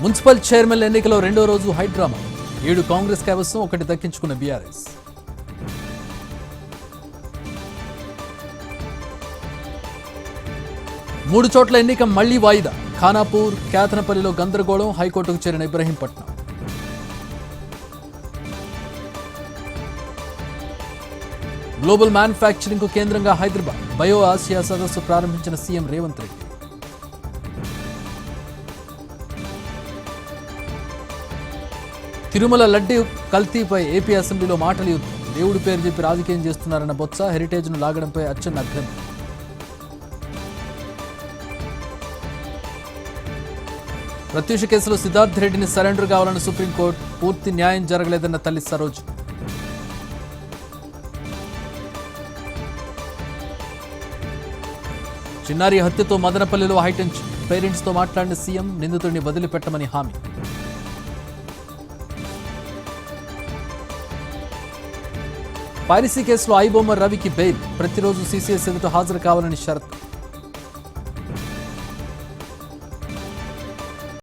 Municipal chairman ఎన్నికలో రెండో రోజు హైడ్రామా. 7 కాంగ్రెస్ కైవసం, 1 దక్కించుకున్న బీఆర్ఎస్. మూడు చోట్ల ఎన్నిక మళ్లీ వాయిదా. ఖానాపూర్, కేతనపల్లిలో గందరగోళం, హైకోర్టుకు చేరిన ఇబ్రహీంపట్నం. గ్లోబల్ మ్యానుఫ్యాక్చరింగ్ కు కేంద్రంగా హైదరాబాద్. బయో ఆసియా సదస్సు ప్రారంభించిన సీఎం రేవంత్ రెడ్డి. తిరుమల లడ్డూ కల్తీపై ఏపీ అసెంబ్లీలో మాటల యుద్ధం. దేవుడి పేరు చెప్పి రాజకీయం చేస్తున్నారన్న బొత్స, హెరిటేజ్ను లాగడంపై అచ్చెన్న అభ్యంతరం. ప్రత్యూష కేసులో సిద్ధార్థ్ రెడ్డిని సరెండర్ కావాలన్న సుప్రీంకోర్టు. పూర్తి న్యాయం జరగలేదన్న తల్లి సరోజ్. చిన్నారి హత్యతో మదనపల్లిలో హైటెన్షన్. పేరెంట్స్తో మాట్లాడిన సీఎం, నిందితుడిని వదిలిపెట్టమని హామీ. పైరసీ కేసులో ఐబొమ్మ రవికి బెయిల్. ప్రతిరోజు సీసీఎస్ ఎదుట హాజరు కావాలని షరతు.